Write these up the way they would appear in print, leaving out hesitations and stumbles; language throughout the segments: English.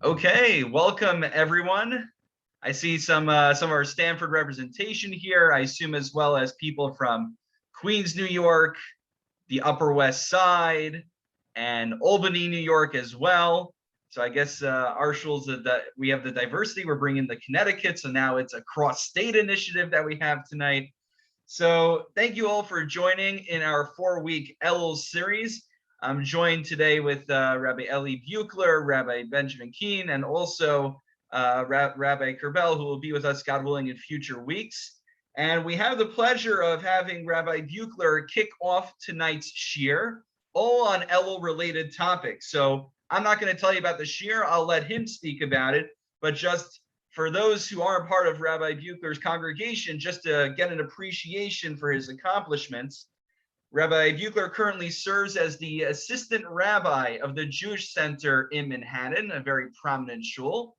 Okay, welcome everyone. I see some of our Stanford representation here. I assume as well as people from Queens, New York, the Upper West Side, and Albany, New York as well. So I guess Arshul's that we have the diversity. We're bringing the Connecticut, so now it's a cross-state initiative that we have tonight. So thank you all for joining in our 4-week Elul series. I'm joined today with Rabbi Eli Buechler, Rabbi Benjamin Keene, and also Rabbi Kerbel, who will be with us, God willing, in future weeks. And we have the pleasure of having Rabbi Buechler kick off tonight's shiur, all on Elul-related topics. So I'm not going to tell you about the shiur. I'll let him speak about it. But just for those who aren't part of Rabbi Buechler's congregation, just to get an appreciation for his accomplishments, Rabbi Buechler currently serves as the assistant rabbi of the Jewish Center in Manhattan, a very prominent shul.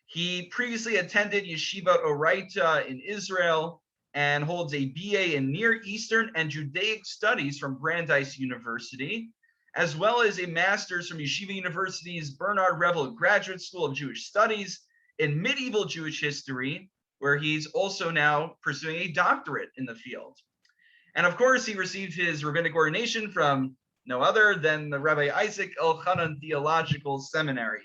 He previously attended Yeshivat Oraita in Israel and holds a BA in Near Eastern and Judaic Studies from Brandeis University, as well as a master's from Yeshiva University's Bernard Revel Graduate School of Jewish Studies in Medieval Jewish History, where he's also now pursuing a doctorate in the field. And of course, he received his rabbinic ordination from no other than the Rabbi Isaac Elchanan Theological Seminary.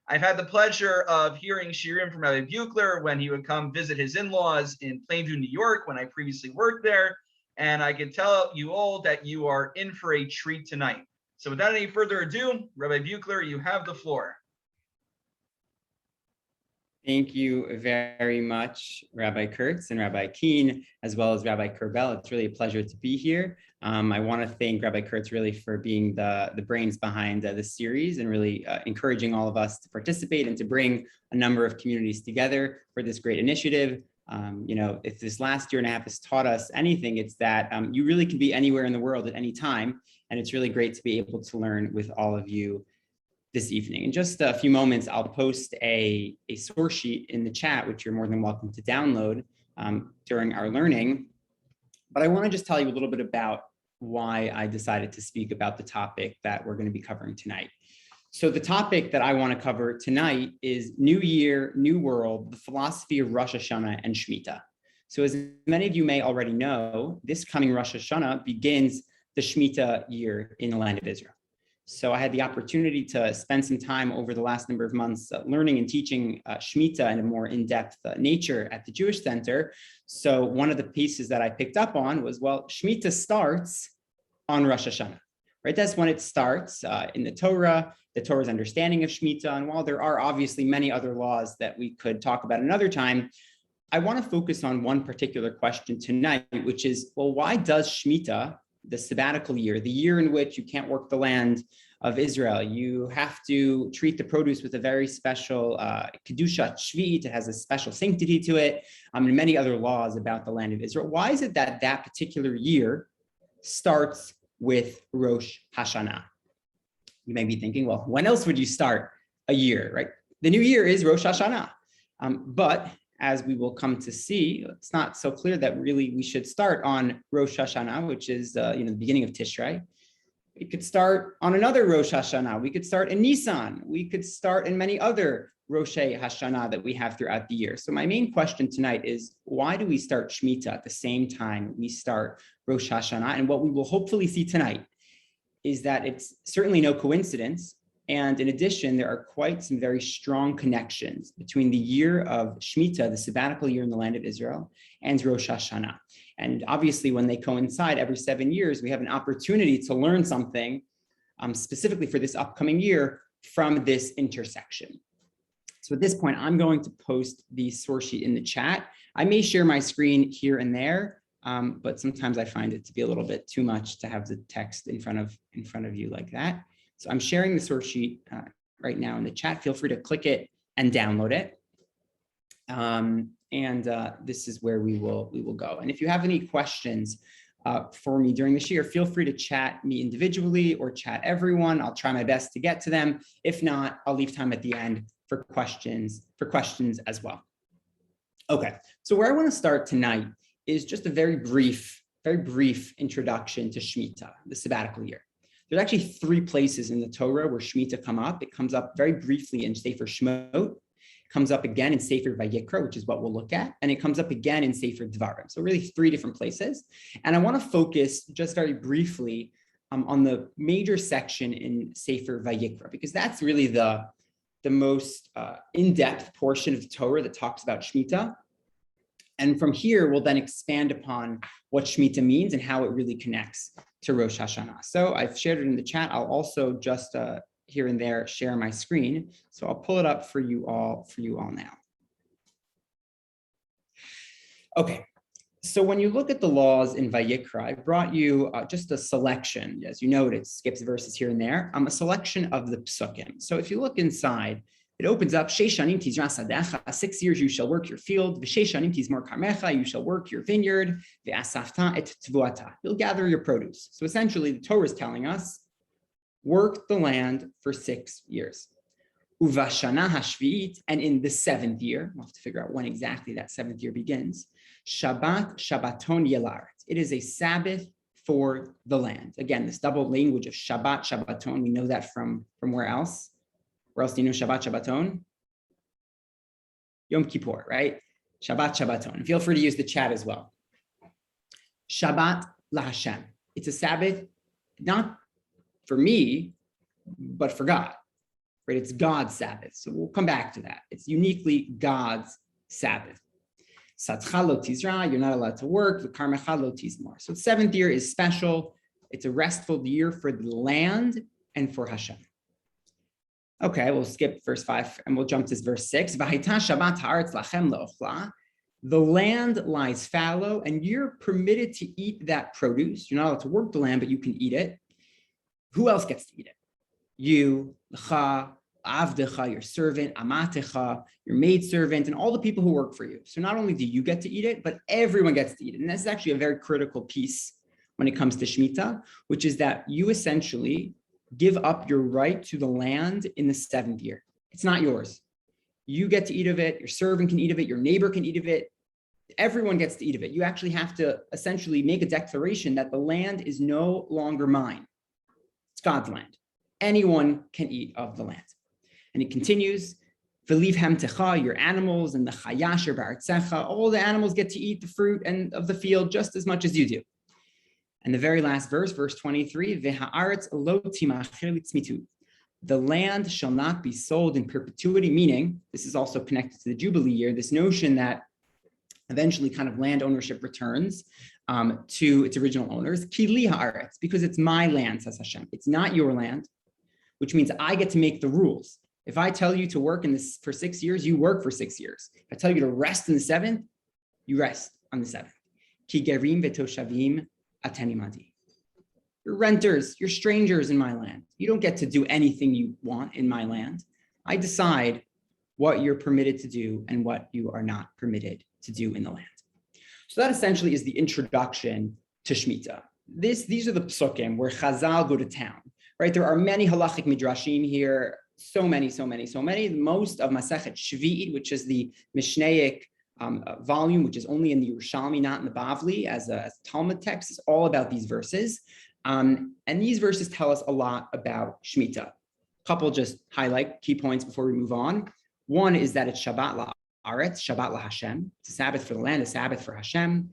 I've had the pleasure of hearing shiurim from Rabbi Buechler when he would come visit his in-laws in Plainview, New York, when I previously worked there. And I can tell you all that you are in for a treat tonight. So without any further ado, Rabbi Buechler, you have the floor. Thank you very much, Rabbi Kurtz and Rabbi Keene, as well as Rabbi Kerbel. It's really a pleasure to be here. I want to thank Rabbi Kurtz really for being the brains behind this series and really encouraging all of us to participate and to bring a number of communities together for this great initiative. If this last year and a half has taught us anything, it's that you really can be anywhere in the world at any time. And it's really great to be able to learn with all of you this evening. In just a few moments, I'll post a source sheet in the chat, which you're more than welcome to download during our learning. But I want to just tell you a little bit about why I decided to speak about the topic that we're going to be covering tonight. So the topic that I want to cover tonight is New Year, New World, the philosophy of Rosh Hashanah and Shemitah. So as many of you may already know, this coming Rosh Hashanah begins the Shemitah year in the land of Israel. So I had the opportunity to spend some time over the last number of months learning and teaching Shemitah in a more in-depth nature at the Jewish Center. So one of the pieces that I picked up on was, well, Shemitah starts on Rosh Hashanah, right? That's when it starts in the Torah's understanding of Shemitah. And while there are obviously many other laws that we could talk about another time, I want to focus on one particular question tonight, which is, well, why does Shemitah, the sabbatical year, the year in which you can't work the land of Israel, you have to treat the produce with a very special kedusha shvit, it has a special sanctity to it, and many other laws about the land of Israel. Why is it that that particular year starts with Rosh Hashanah? You may be thinking, well, when else would you start a year, right? The new year is Rosh Hashanah, but as we will come to see, it's not so clear that really we should start on Rosh Hashanah, which is the beginning of Tishrei. We could start on another Rosh Hashanah. We could start in Nisan. We could start in many other Rosh Hashanah that we have throughout the year. So my main question tonight is, why do we start Shemitah at the same time we start Rosh Hashanah? And what we will hopefully see tonight is that it's certainly no coincidence. And in addition, there are quite some very strong connections between the year of Shemitah, the sabbatical year in the land of Israel, and Rosh Hashanah. And obviously, when they coincide every 7 years, we have an opportunity to learn something specifically for this upcoming year from this intersection. So at this point, I'm going to post the source sheet in the chat. I may share my screen here and there, but sometimes I find it to be a little bit too much to have the text in front of you like that. So I'm sharing the source sheet right now in the chat. Feel free to click it and download it. This is where we will go. And if you have any questions for me during this year, feel free to chat me individually or chat everyone. I'll try my best to get to them. If not, I'll leave time at the end for questions as well. Okay, so where I want to start tonight is just a very brief introduction to Shemitah, the sabbatical year. There's actually 3 places in the Torah where Shemitah come up. It comes up very briefly in Sefer Shemot, comes up again in Sefer Vayikra, which is what we'll look at, and it comes up again in Sefer Dvarim. So really 3 different places. And I want to focus just very briefly on the major section in Sefer Vayikra, because that's really the most in-depth portion of the Torah that talks about Shemitah. And from here, we'll then expand upon what Shemitah means and how it really connects to Rosh Hashanah. So I've shared it in the chat. I'll also just here and there share my screen. So I'll pull it up for you all now. Okay, so when you look at the laws in Vayikra, I brought you just a selection. As you know, it skips verses here and there. A selection of the psukim. So if you look inside, it opens up, 6 years you shall work your field, you shall work your vineyard, you'll gather your produce. So essentially, the Torah is telling us, work the land for 6 years. And in the 7th year, we'll have to figure out when exactly that 7th year begins, Shabbat, Shabbaton Yelaret. It is a Sabbath for the land. Again, this double language of Shabbat, Shabbaton, we know that from where else? Where else do you know Shabbat, Shabbaton? Yom Kippur, right? Shabbat, Shabbaton. And feel free to use the chat as well. Shabbat LaHashem. It's a Sabbath, not for me, but for God, right? It's God's Sabbath. So we'll come back to that. It's uniquely God's Sabbath. Satcha lo tizra, you're not allowed to work. V'karmecha lo tizmor. So the 7th year is special. It's a restful year for the land and for Hashem. Okay, we'll skip verse 5 and we'll jump to verse 6. V'haita Shabbat haaretz lachem le'ochla. The land lies fallow, and you're permitted to eat that produce. You're not allowed to work the land, but you can eat it. Who else gets to eat it? You, l'cha, avdecha, your servant, amatecha, your maidservant, and all the people who work for you. So not only do you get to eat it, but everyone gets to eat it. And this is actually a very critical piece when it comes to Shemitah, which is that you essentially give up your right to the land in the 7th year. It's not yours. You get to eat of it. Your servant can eat of it. Your neighbor can eat of it. Everyone gets to eat of it. You actually have to essentially make a declaration that the land is no longer mine. It's God's land. Anyone can eat of the land. And it continues, V'livhem techa, your animals, and the chayasher ba'artzecha, all the animals get to eat the fruit and of the field just as much as you do. And the very last verse, verse 23, V'ha'aretz lo timachir litzmitu. The land shall not be sold in perpetuity, meaning, this is also connected to the Jubilee year, this notion that eventually kind of land ownership returns to its original owners, ki li ha'aretz, because it's my land, says Hashem. It's not your land, which means I get to make the rules. If I tell you to work in this for 6 years, you work for 6 years. If I tell you to rest in the 7th, you rest on the 7th. Ki gerim v'toshavim atenimadi. You're renters, you're strangers in my land. You don't get to do anything you want in my land. I decide what you're permitted to do and what you are not permitted to do in the land. So that essentially is the introduction to Shemitah. These are the psukim where Chazal go to town, right? There are many halachic midrashim here, so many. Most of Masechet Shvi'it, which is the Mishnaic volume, which is only in the Yerushalmi, not in the Bavli, as a Talmud text, is all about these verses. And these verses tell us a lot about Shemitah. A couple just highlight key points before we move on. One is that it's Shabbat la'aretz, Shabbat la'Hashem. It's a Sabbath for the land, a Sabbath for Hashem.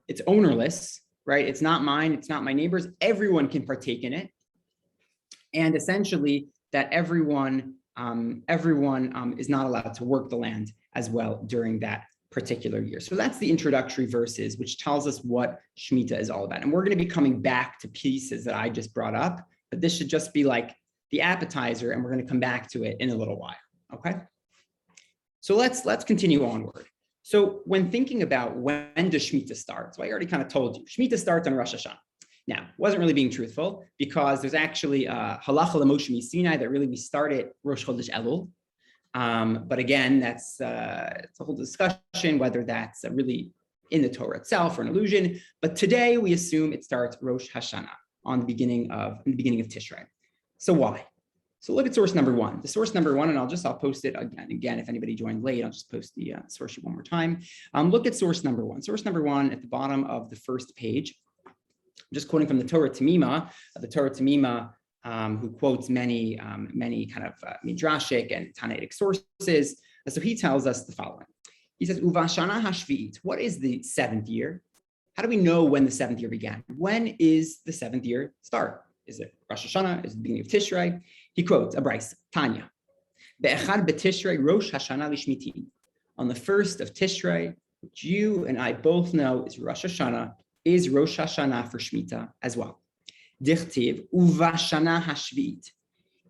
It's ownerless, right? It's not mine, it's not my neighbor's. Everyone can partake in it. And essentially that everyone is not allowed to work the land as well during that particular year. So that's the introductory verses, which tells us what Shemitah is all about. And we're going to be coming back to pieces that I just brought up, but this should just be like the appetizer, and we're going to come back to it in a little while. Okay. So let's continue onward. So when thinking about when does Shemitah start, so I already kind of told you, Shemitah starts on Rosh Hashanah. Now, wasn't really being truthful because there's actually halacha l'Moshe Sinai that really we started Rosh Chodesh Elul. But again, it's a whole discussion whether that's really in the Torah itself or an illusion. But today we assume it starts Rosh Hashanah in the beginning of Tishrei. So why? So look at source number one. The source number one, and I'll post it again. If anybody joined late, I'll just post the source sheet one more time. Look at source number one. Source number one at the bottom of the first page. I'm just quoting from the Torah Tamima. The Torah Tamima who quotes many kind of midrashic and Tanaitic sources. And so he tells us the following. He says, Uvashana hashvi'it, what is the seventh year? How do we know when the seventh year began? When is the seventh year start? Is it Rosh Hashanah? Is it the beginning of Tishrei? He quotes a brayso, Tanya. Be'echad betishrei Rosh Hashanah lishmitin. On the first of Tishrei, which you and I both know is Rosh Hashanah for Shemitah as well. Dichtiv uvashana hashvi'it.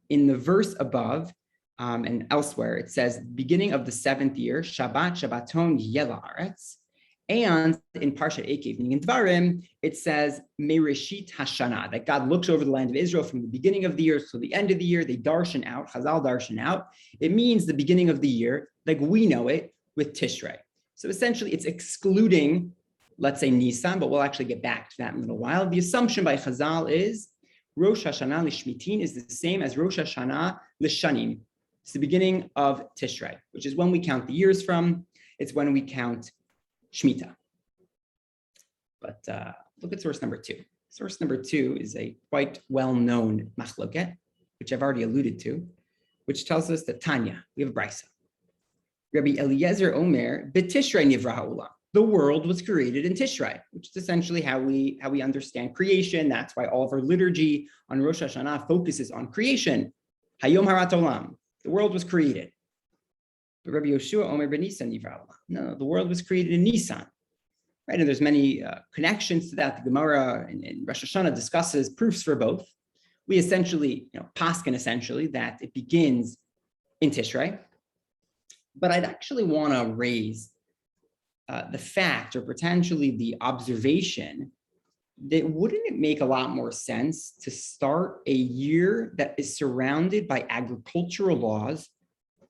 In the verse above and elsewhere, it says beginning of the seventh year, Shabbat Shabbaton yela aretz. And in Parshat Ekev, meaning in Dvarim, it says Mereshit Hashanah, that God looks over the land of Israel from the beginning of the year to the end of the year. They darshan out, Chazal darshan out. It means the beginning of the year, like we know it, with Tishrei. So essentially, it's excluding, let's say, Nisan, but we'll actually get back to that in a little while. The assumption by Chazal is Rosh Hashanah Lishmitin is the same as Rosh Hashanah Lishanim. It's the beginning of Tishrei, which is when we count the years from. It's when we count Shemitah. But look at source number 2. Source number 2 is a quite well-known machloket, which I've already alluded to, which tells us that Tanya, we have a brayso. Rabbi Eliezer Omer, B'Tishrei nivra ha'olam. The world was created in Tishrei, which is essentially how we understand creation. That's why all of our liturgy on Rosh Hashanah focuses on creation. Hayom harat olam. The world was created. But Rabbi Yoshua Omer b'Nisan nivra olam. No, the world was created in Nisan. Right, and there's many connections to that. The Gemara in Rosh Hashanah discusses proofs for both. We essentially, paskin essentially that it begins in Tishrei. But I'd actually want to raise the fact or potentially the observation that wouldn't it make a lot more sense to start a year that is surrounded by agricultural laws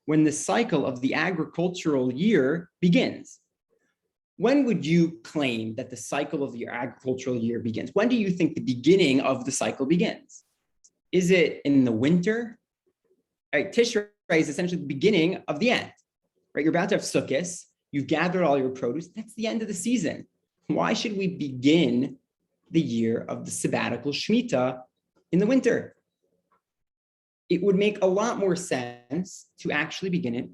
when the cycle of the agricultural year begins? When would you claim that the cycle of your agricultural year begins? When do you think the beginning of the cycle begins? Is it in the winter? Right, Tishrei is essentially the beginning of the end. Right, you're about to have Sukkot. You've gathered all your produce. That's the end of the season. Why should we begin the year of the sabbatical Shemitah in the winter? It would make a lot more sense to actually begin it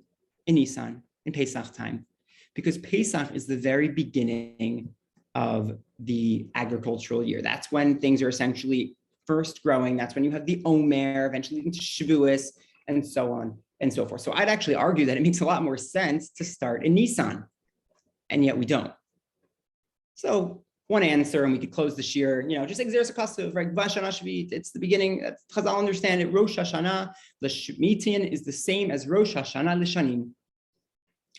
in Nisan, in Pesach time, because Pesach is the very beginning of the agricultural year. That's when things are essentially first growing. That's when you have the Omer, eventually into Shavuos, and so on and so forth. So I'd actually argue that it makes a lot more sense to start in Nisan, and yet we don't. So one answer, and we could close this year, just exerce a custom, right? Vashana Shvit, it's the beginning. Chazal understand it. Rosh Hashanah, the Shemitin is the same as Rosh Hashanah Lishanim.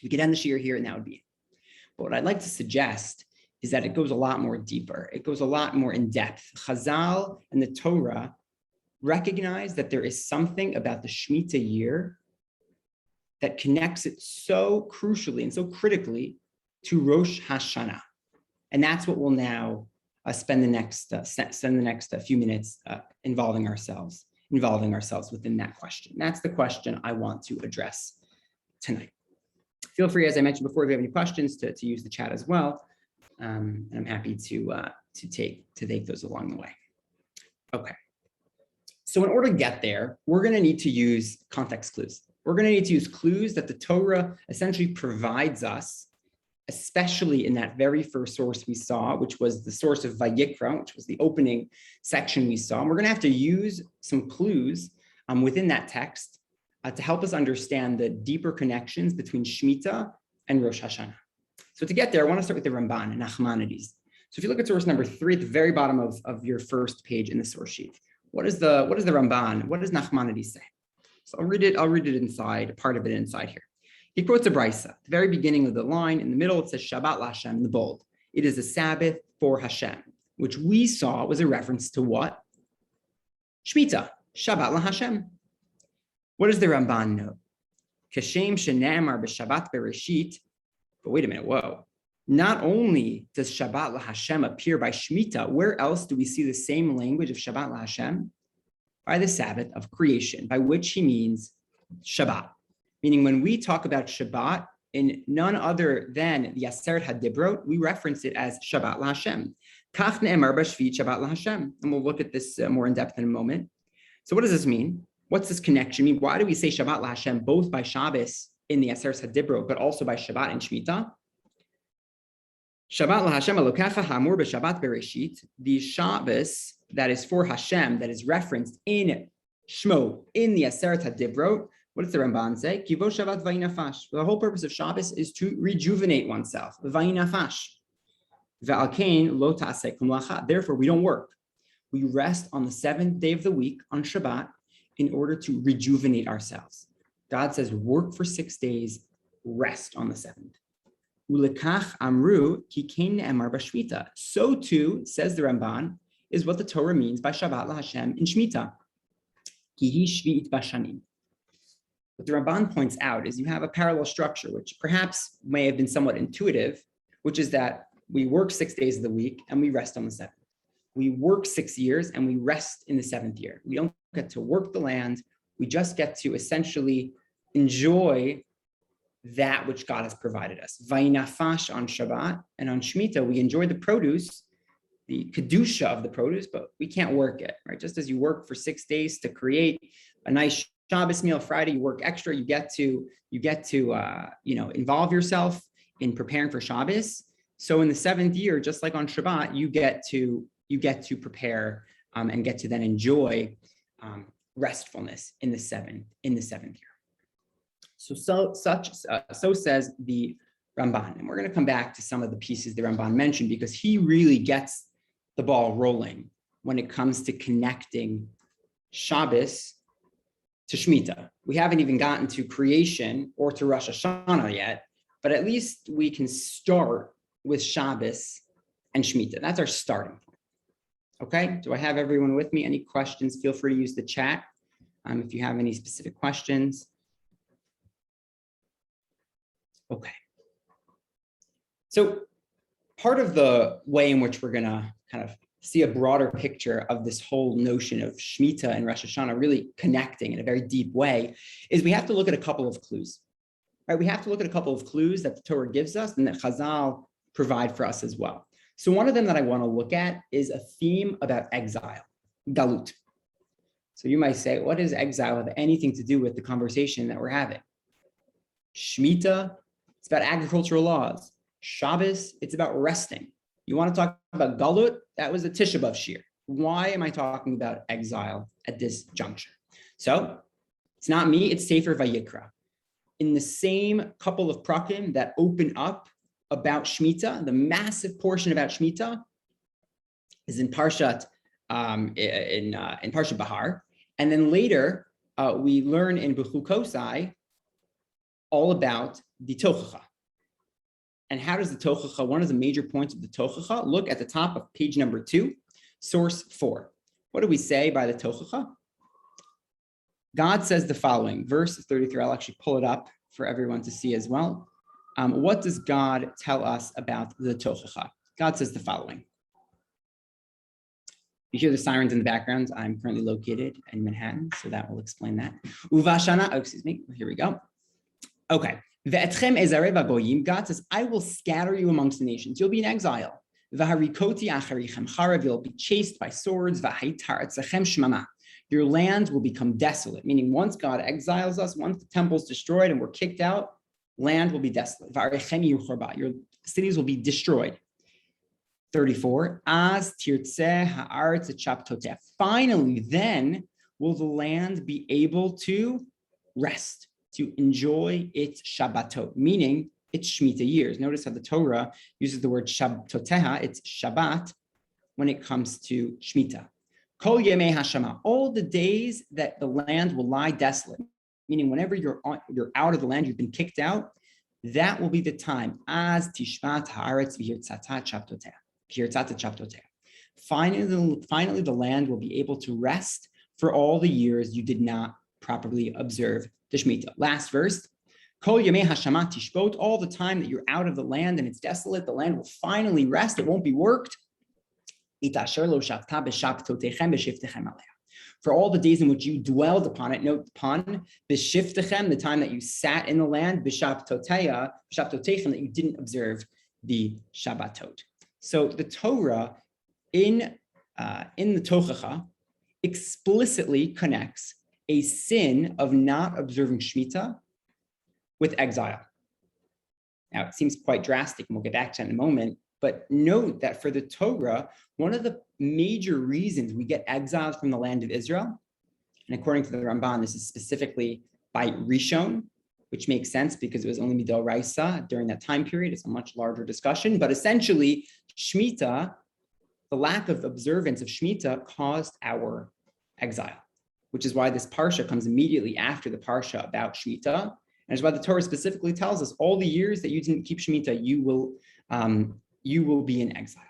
We could end the year here, and that would be it. But what I'd like to suggest is that it goes a lot more deeper. It goes a lot more in depth. Chazal and the Torah recognize that there is something about the Shemitah year that connects it so crucially and so critically to Rosh Hashanah. And that's what we'll now spend the next few minutes involving ourselves within that question. That's the question I want to address tonight. Feel free, as I mentioned before, if you have any questions, to use the chat as well. And I'm happy to take those along the way. Okay. So in order to get there, we're going to need to use context clues. We're going to need to use clues that the Torah essentially provides us, especially in that very first source we saw, which was the source of Vayikra, which was the opening section we saw. And we're going to have to use some clues within that text to help us understand the deeper connections between Shemitah and Rosh Hashanah. So to get there, I want to start with the Ramban, Nachmanides. So if you look at source number 3 at the very bottom of your first page in the source sheet, what is the Ramban? What does Nachmanides say? So I'll read it inside, part of it inside here. He quotes a brayso. At the very beginning of the line, in the middle, it says Shabbat LaHashem in the bold. It is a Sabbath for Hashem, which we saw was a reference to what? Shemitah, Shabbat LaHashem. What does the Ramban note? Kashem shenamar b'Shabbat bereshit. But wait a minute, whoa. Not only does Shabbat LaHashem appear by Shemitah, where else do we see the same language of Shabbat LaHashem? By the Sabbath of creation, by which he means Shabbat. Meaning when we talk about Shabbat in none other than the Aseret HaDibrot, we reference it as Shabbat LaHashem. Kach ne'emar b'Shvit Shabbat LaHashem. And we'll look at this more in depth in a moment. So what does this mean? What's this connection mean? Why do we say Shabbat LaHashem both by Shabbos in the Aseret HaDibrot, but also by Shabbat and Shemitah? Shabbat LaHashem Elokecha Hamur b'Shabbat Bereshit, the Shabbos that is for Hashem, that is referenced in Shmo, in the Aseret HaDibrot. What does the Ramban say? Kivo Shabbat v'inafash. The whole purpose of Shabbos is to rejuvenate oneself. V'inafash. Ve'alkein lo ta'aseh kum lacha. Therefore, we don't work. We rest on the seventh day of the week, on Shabbat, in order to rejuvenate ourselves. God says, work for 6 days, rest on the seventh. Ulekach amru ki kein ne'emar b'Shmita. So too, says the Ramban, is what the Torah means by Shabbat LaHashem in Shemitah. Ki hi shvi'it bashanim. What the Ramban points out is you have a parallel structure, which perhaps may have been somewhat intuitive, which is that we work 6 days of the week and we rest on the seventh. We work 6 years and we rest in the seventh year. We don't get to work the land. We just get to essentially enjoy that which God has provided us. Vayinafash on Shabbat, and on Shemitah, we enjoy the produce, the kedusha of the produce, but we can't work it, right? Just as you work for 6 days to create a nice Shabbos meal, Friday you work extra, you get to involve yourself in preparing for Shabbos. So in the seventh year, just like on Shabbat, you get to prepare and get to then enjoy restfulness in the seventh year. So says the Ramban, and we're going to come back to some of the pieces the Ramban mentioned because he really gets the ball rolling when it comes to connecting Shabbos to Shemitah. We haven't even gotten to creation or to Rosh Hashanah yet, but at least we can start with Shabbos and Shemitah. That's our starting point. Okay, do I have everyone with me? Any questions? Feel free to use the chat if you have any specific questions. Okay. So part of the way in which we're going to kind of see a broader picture of this whole notion of Shemitah and Rosh Hashanah really connecting in a very deep way is we have to look at a couple of clues. Right? We have to look at a couple of clues that the Torah gives us and that Chazal provide for us as well. So one of them that I want to look at is a theme about exile, galut. So you might say, what does exile have anything to do with the conversation that we're having? Shemitah, it's about agricultural laws. Shabbos, it's about resting. You want to talk about galut? That was a Tisha B'Av shir. Why am I talking about exile at this juncture? So it's not me, it's Sefer Vayikra. In the same couple of prakim that open up about Shemitah, the massive portion about Shemitah is in Parshat Parshat Bahar, and then later we learn in Bechukosai all about the Tochacha. And how does the Tochacha? One of the major points of the Tochacha. Look at the top of page number 2, source 4. What do we say by the Tochacha? God says the following, verse 33. I'll actually pull it up for everyone to see as well. What does God tell us about the Tochacha? God says the following. You hear the sirens in the background. I'm currently located in Manhattan, so that will explain that. Uvashana, here we go. Okay. God says, I will scatter you amongst the nations. You'll be in exile. You'll be chased by swords. Your land will become desolate, meaning once God exiles us, once the temple is destroyed and we're kicked out, land will be desolate. Your cities will be destroyed. 34. Finally, then will the land be able to rest, to enjoy its Shabbatot, meaning its Shemitah years. Notice how the Torah uses the word Shabtoteha, it's Shabbat, when it comes to Shemitah. Kol Yemei Hashama, all the days that the land will lie desolate, meaning whenever you're out of the land, you've been kicked out, that will be the time. As Tishvat Haaretz v'Hirtzata Chaptoteha. Finally, the land will be able to rest for all the years you did not properly observe the Shemitah. Last verse. Kol Yemei Hashama Tishbot, all the time that you're out of the land and it's desolate, the land will finally rest. It won't be worked. For all the days in which you dwelled upon it, note the pun, b'shiftechem, the time that you sat in the land, b'shabtoteichem, that you didn't observe the Shabbatot. So the Torah in the Tochacha explicitly connects a sin of not observing Shemitah with exile. Now, it seems quite drastic, and we'll get back to that in a moment, but note that for the Torah, one of the major reasons we get exiled from the land of Israel, and according to the Ramban, this is specifically by Rishon, which makes sense because it was only Midoraisa during that time period. It's a much larger discussion, but essentially, Shemitah, the lack of observance of Shemitah caused our exile, which is why this parsha comes immediately after the parsha about Shemitah. And it's why the Torah specifically tells us all the years that you didn't keep Shemitah, you will be in exile.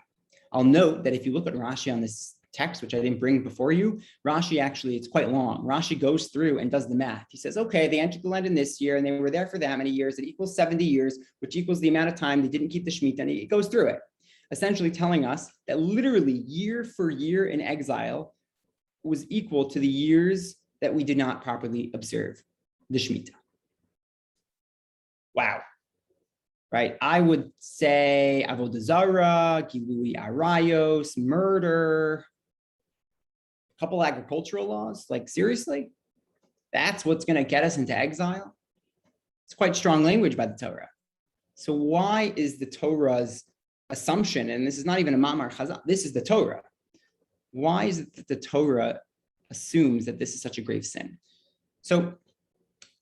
I'll note that if you look at Rashi on this text, which I didn't bring before you, Rashi actually, it's quite long. Rashi goes through and does the math. He says, okay, they entered the land in this year and they were there for that many years. It equals 70 years, which equals the amount of time they didn't keep the Shemitah. And it goes through it, essentially telling us that literally year for year in exile was equal to the years that we did not properly observe the Shemitah. Wow. Right? I would say avodah zarah, gilui arayos, murder, a couple agricultural laws. Like, seriously? That's what's going to get us into exile? It's quite strong language by the Torah. So why is the Torah's assumption, and this is not even a Ma'amar Chazal, this is the Torah. Why is it that the Torah assumes that this is such a grave sin? So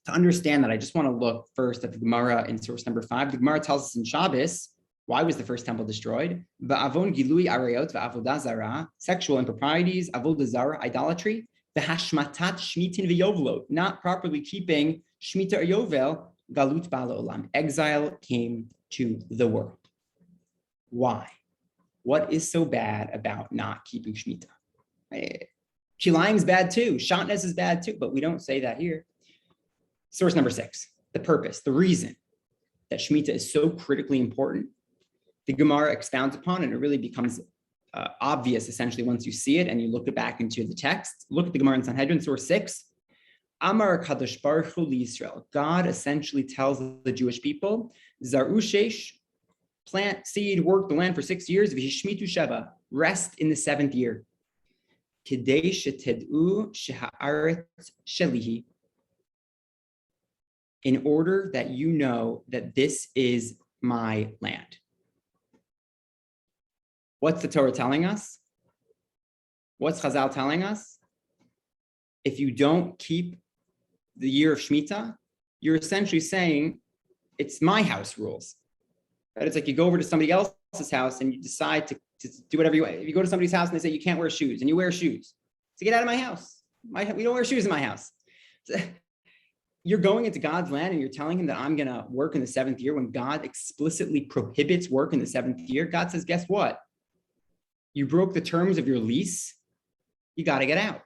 to understand that, I just want to look first at the Gemara in source number 5. The Gemara tells us in Shabbos, why was the first temple destroyed? Va'avon gilui arayot va'avodah zarah, sexual improprieties, avodah zarah, idolatry, v'hashmatat shmitin v'yovlot, not properly keeping Shemitah or Yovel, galut ba'al olam, exile came to the world. Why? What is so bad about not keeping Shemitah? Kilayim is bad too, Shatnez is bad too, but we don't say that here. Source number 6, the purpose, the reason that Shemitah is so critically important. The Gemara expounds upon, and it really becomes obvious essentially once you see it and you look it back into the text. Look at the Gemara in Sanhedrin, source 6. Amar Kadosh Baruch Hu Yisrael. God essentially tells the Jewish people, Zaru Shesh, plant seed, work the land for 6 years, V'hishmitu Sheva, rest in the 7th year. Kidei sheted'u sheha'aret shelihi, in order that you know that this is my land. What's the Torah telling us? What's Chazal telling us? If you don't keep the year of Shemitah, you're essentially saying, it's my house rules. Right? It's like you go over to somebody else's house and you decide to do whatever you want. If you go to somebody's house and they say you can't wear shoes, and you wear shoes. So get out of my house. We don't wear shoes in my house. So, you're going into God's land and you're telling him that I'm going to work in the 7th year when God explicitly prohibits work in the 7th year. God says, guess what? You broke the terms of your lease. You got to get out.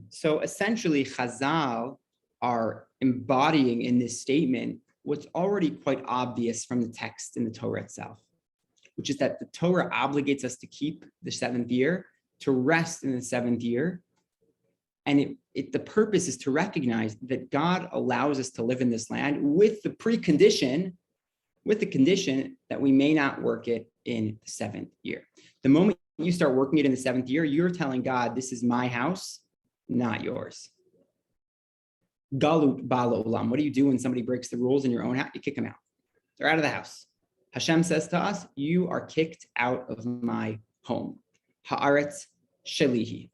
So essentially, Chazal are embodying in this statement what's already quite obvious from the text in the Torah itself, which is that the Torah obligates us to keep the 7th year, to rest in the 7th year. And the purpose is to recognize that God allows us to live in this land with the condition that we may not work it in the 7th year. The moment you start working it in the 7th year, you're telling God, this is my house, not yours. Galut ba'al olam. What do you do when somebody breaks the rules in your own house? You kick them out. They're out of the house. Hashem says to us, you are kicked out of my home. Haaretz shelihi.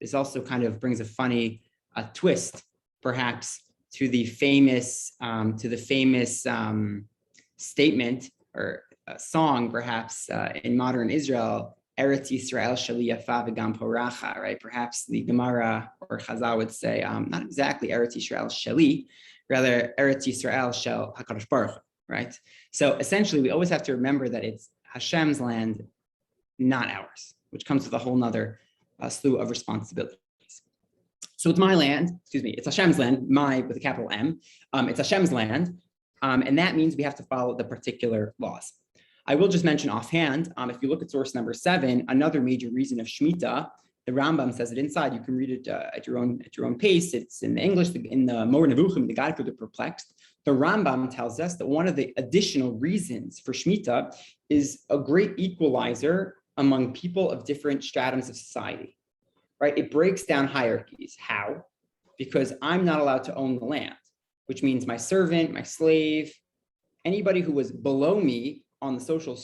This also kind of brings a funny twist, perhaps, to the famous statement or song, perhaps, in modern Israel, Eretz Yisrael sheli yafa v'gam poracha, right? Perhaps the Gemara or Chazal would say, not exactly Eretz Yisrael sheli, rather Eretz Yisrael shel HaKadosh Baruch Hu, right? So essentially, we always have to remember that it's Hashem's land, not ours, which comes with a whole nother slew of responsibilities. So it's my land, it's Hashem's land, with a capital M. It's Hashem's land, and that means we have to follow the particular laws. I will just mention offhand, if you look at source number 7, another major reason of Shemitah, the Rambam says it inside. You can read it at your own pace. It's in the English, in the Mor Nevuchim, the Guide for the Perplexed. The Rambam tells us that one of the additional reasons for Shemitah is a great equalizer among people of different stratums of society. right? It breaks down hierarchies. How? Because I'm not allowed to own the land, which means my servant, my slave, anybody who was below me on the social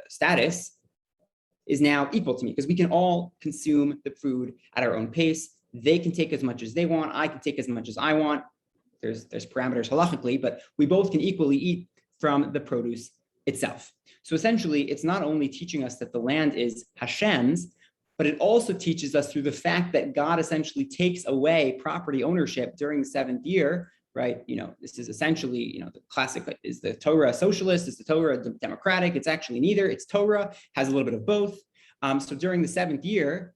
status is now equal to me, because we can all consume the food at our own pace. They can take as much as they want. I can take as much as I want. There's parameters halachically, but we both can equally eat from the produce itself. So essentially, it's not only teaching us that the land is Hashem's, but it also teaches us through the fact that God essentially takes away property ownership during the seventh year, right? This is essentially, the classic, is the Torah socialist? Is the Torah democratic? It's actually neither. It's Torah, has a little bit of both. So during the seventh year,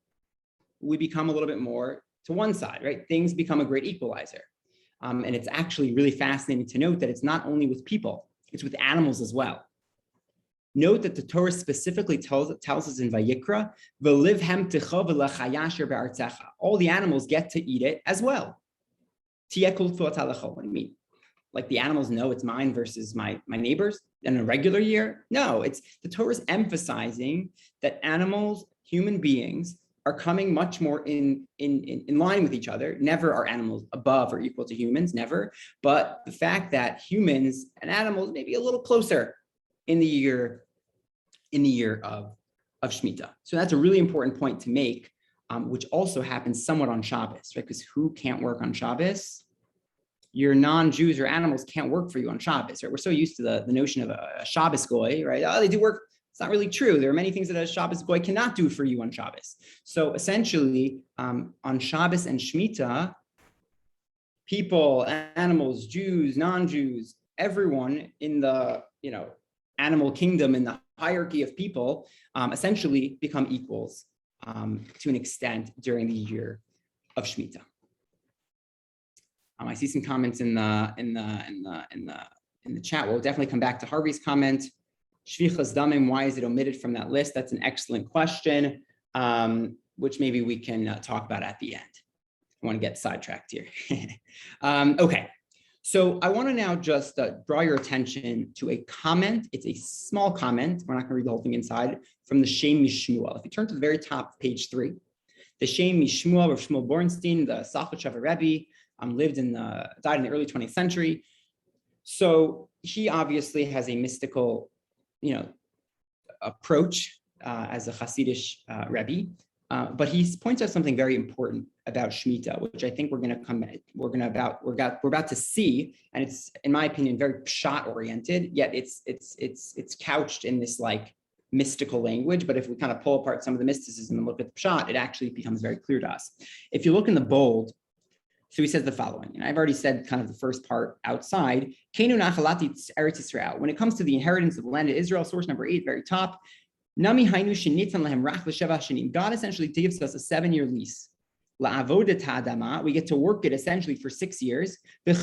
we become a little bit more to one side, right? Things become a great equalizer. And it's actually really fascinating to note that it's not only with people, it's with animals as well. Note that the Torah specifically tells us in Vayikra, all the animals get to eat it as well. What do you mean? Like the animals know it's mine versus my neighbors in a regular year? No, it's the Torah is emphasizing that animals, human beings, are coming much more in line with each other. Never are animals above or equal to humans, never. But the fact that humans and animals may be a little closer in the year of Shemitah. So that's a really important point to make, which also happens somewhat on Shabbos, right? Because who can't work on Shabbos? Your non-Jews or animals can't work for you on Shabbos, right? We're so used to the notion of a Shabbos goy, right? Oh, they do work. It's not really true. There are many things that a Shabbos goy cannot do for you on Shabbos. So essentially, on Shabbos and Shemitah, people, animals, Jews, non-Jews, everyone in the animal kingdom, in the hierarchy of people, essentially become equals to an extent during the year of Shemitah. I see some comments in the chat. We'll definitely come back to Harvey's comment. Shvichas damim, why is it omitted from that list? That's an excellent question, which maybe we can talk about at the end. I want to get sidetracked here. Okay, so I want to now just draw your attention to a comment. It's a small comment. We're not going to read the whole thing inside, from the Shem Mishmuel. If you turn to the very top of page 3, the Shem Mishmuel of Shmuel Bornstein, the Sachet Rebbe, died in the early 20th century. So he obviously has a mystical, approach as a Hasidish Rebbe, but he points out something very important about Shemitah, which I think we're about to see, and it's, in my opinion, very pshat oriented. Yet it's couched in this like mystical language. But if we kind of pull apart some of the mysticism and look at the pshat, it actually becomes very clear to us. If you look in the bold. So he says the following, and I've already said kind of the first part outside. When it comes to the inheritance of the land of Israel, source number 8, very top. God essentially gives us a 7-year lease. We get to work it essentially for 6 years. God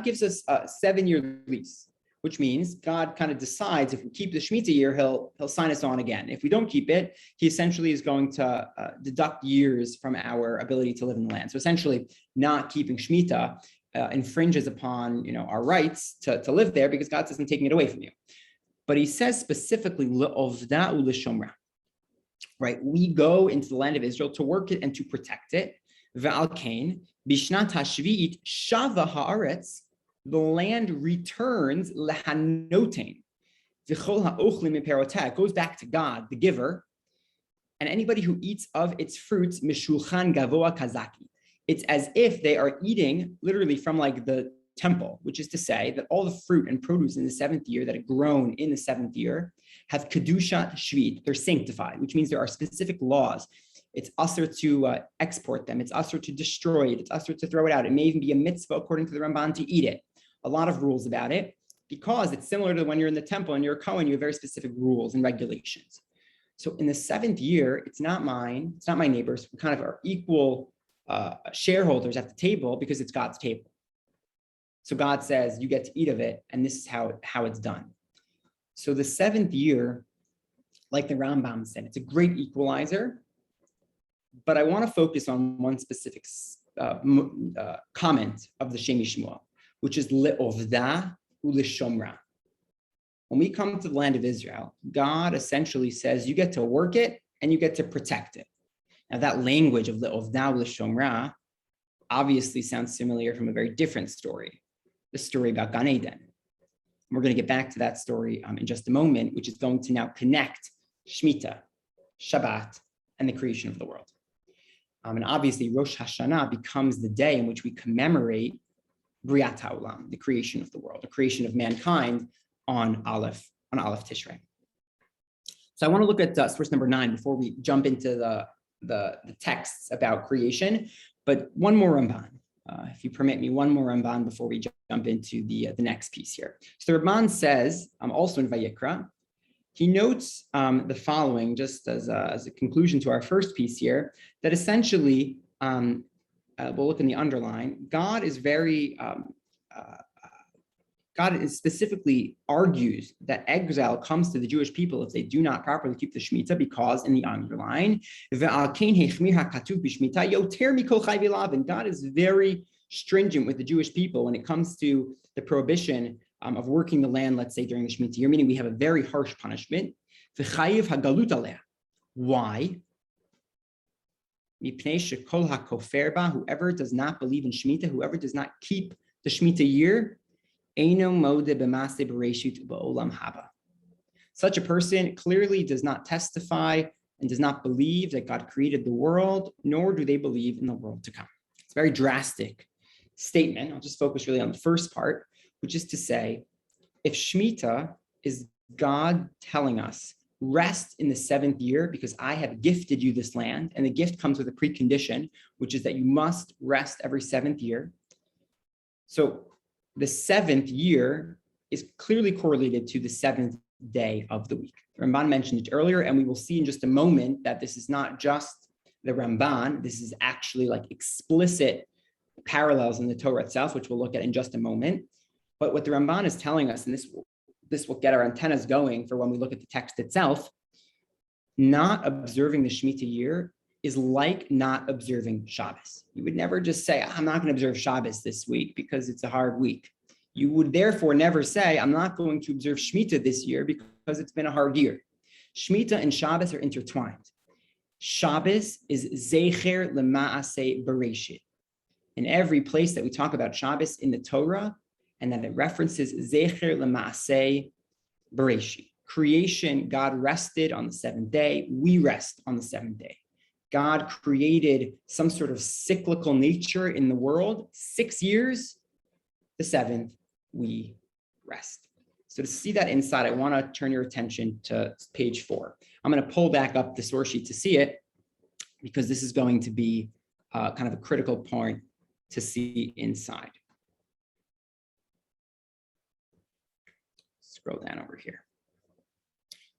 gives us a 7-year lease, which means God kind of decides if we keep the Shemitah year, he'll sign us on again. If we don't keep it, he essentially is going to deduct years from our ability to live in the land. So essentially, not keeping Shemitah infringes upon our rights to live there, because God isn't taking it away from you. But he says specifically, le'ovda u'leshomra, right? We go into the land of Israel to work it and to protect it. Ve'al kain bishnat hashvi'it shava haaretz. The land returns lehanotein. It goes back to God, the giver, and anybody who eats of its fruits, mishulchan gavoa kazaki. It's as if they are eating literally from like the temple, which is to say that all the fruit and produce in the 7th year that have grown in the 7th year have kedushat shvit. They're sanctified, which means there are specific laws. It's usher to export them. It's usher to destroy it. It's usher to throw it out. It may even be a mitzvah, according to the Ramban, to eat it. A lot of rules about it, because it's similar to when you're in the temple and you're a Kohen, you have very specific rules and regulations. So in the 7th year, it's not mine, it's not my neighbors. We kind of are equal shareholders at the table, because it's God's table. So God says, you get to eat of it, and this is how it's done. So the 7th year, like the Rambam said, it's a great equalizer, but I want to focus on one specific comment of the Shem Shmuel, which is le'ovda u'leshomra. when we come to the land of Israel, God essentially says you get to work it and you get to protect it. Now that language of Le'ovdav L'Shomra obviously sounds familiar from a very different story, the story about Gan Eden. We're going to get back to that story in just a moment, which is going to now connect Shemitah, Shabbat, and the creation of the world. And obviously, Rosh Hashanah becomes the day in which we commemorate Briat HaOlam, the creation of the world, the creation of mankind on Aleph Tishrei. So I want to look at source number 9 before we jump into the texts about creation. But one more Ramban, if you permit me, one more Ramban before we jump into the next piece here. So the Ramban says, also in Vayikra, he notes the following, just as a conclusion to our first piece here, that essentially, we'll look in the underline, God specifically argues that exile comes to the Jewish people if they do not properly keep the Shemitah, because in the underline, and God is very stringent with the Jewish people when it comes to the prohibition of working the land, let's say during the Shemitah year, meaning we have a very harsh punishment. Why? Whoever does not believe in Shemitah, whoever does not keep the Shemitah year, such a person clearly does not testify and does not believe that God created the world, nor do they believe in the world to come. It's a very drastic statement. I'll just focus really on the first part, which is to say, if Shemitah is God telling us, rest in the 7th year because I have gifted you this land, and the gift comes with a precondition, which is that you must rest every 7th year. So the 7th year is clearly correlated to the 7th day of the week. Ramban mentioned it earlier, and we will see in just a moment that this is not just the Ramban, this is actually like explicit parallels in the Torah itself, which we'll look at in just a moment. But what the Ramban is telling us, and this will get our antennas going for when we look at the text itself, not observing the Shemitah year is like not observing Shabbos. You would never just say, I'm not going to observe Shabbos this week because it's a hard week. You would therefore never say, I'm not going to observe Shemitah this year because it's been a hard year. Shemitah and Shabbos are intertwined. Shabbos is Zecher L'Maaseh Bereshit. In every place that we talk about Shabbos in the Torah, and that it references Zecher L'Maaseh Bereshit. Creation, God rested on the 7th day. We rest on the 7th day. God created some sort of cyclical nature in the world. 6 years, the 7th, we rest. So to see that inside, I want to turn your attention to page 4. I'm going to pull back up the source sheet to see it, because this is going to be kind of a critical point to see inside. Scroll down over here.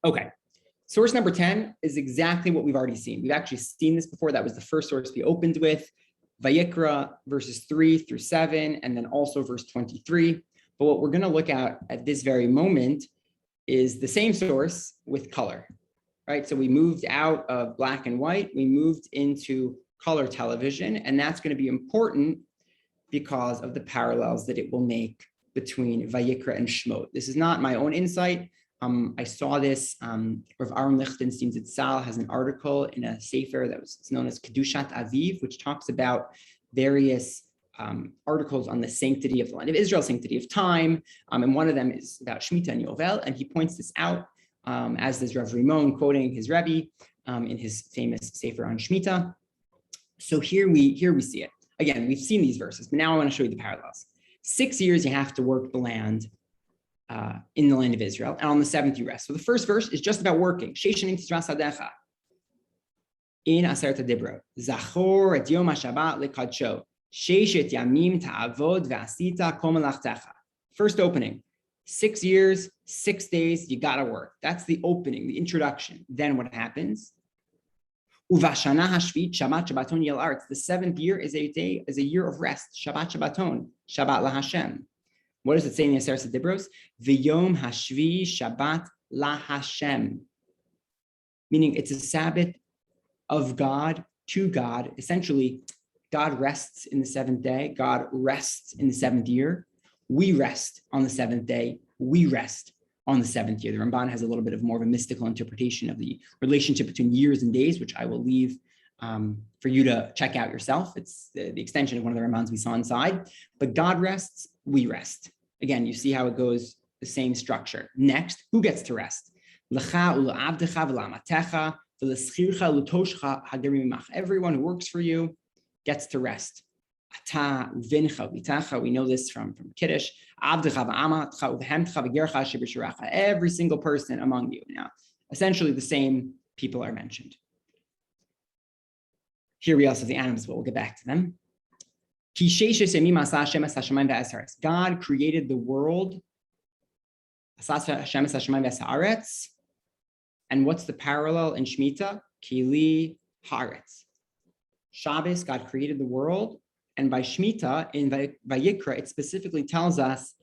Okay, source number 10 is exactly what we've already seen. We've actually seen this before. That was the first source we opened with, Vayikra verses 3 through 7, and then also verse 23. But what we're going to look at this very moment is the same source with color, right? So we moved out of black and white, we moved into color television, and that's going to be important because of the parallels that it will make between Vayikra and Shemot. This is not my own insight. I saw this, Rav Aaron Lichtenstein Zitzal has an article in a sefer that was known as Kedushat Aviv, which talks about various articles on the sanctity of the land of Israel, sanctity of time, and one of them is about Shemitah and Yovel, and he points this out, as does Rav Rimon, quoting his Rebbe in his famous sefer on Shemitah. So here we see it. Again, we've seen these verses, but now I want to show you the parallels. 6 years you have to work the land in the land of Israel, and on the 7th you rest. So the first verse is just about working. In Aseret HaDibrot, Zachor et Yom HaShabbat lekadsho, Sheshet Yamim ta'avod ve'asita kol melachtecha. First opening, 6 years, 6 days, you gotta work. That's the opening, the introduction. Then what happens? Uvashana hashvit Shabbat Shabbaton yel aretz. The 7th year is a year of rest. Shabbat Shabbaton, Shabbat laHashem. What does it say in the Aseret HaDibros? V'yom hashvi Shabbat laHashem. Meaning it's a Sabbath of God to God. Essentially, God rests in the 7th day. God rests in the 7th year. We rest on the 7th day. We rest on the seventh year. The Ramban has a little bit of more of a mystical interpretation of the relationship between years and days, which I will leave for you to check out yourself. It's the extension of one of the Rambans we saw inside. But God rests, we rest. Again, you see how it goes, the same structure. Next, who gets to rest? Everyone who works for you gets to rest. We know this from Kiddush. Every single person among you. Now, essentially the same people are mentioned. Here we also have the animals, but we'll get back to them. God created the world. And what's the parallel in Shemitah? Kili Haaretz. Shabbos, God created the world. And by Shemitah, in Vayikra, it specifically tells us,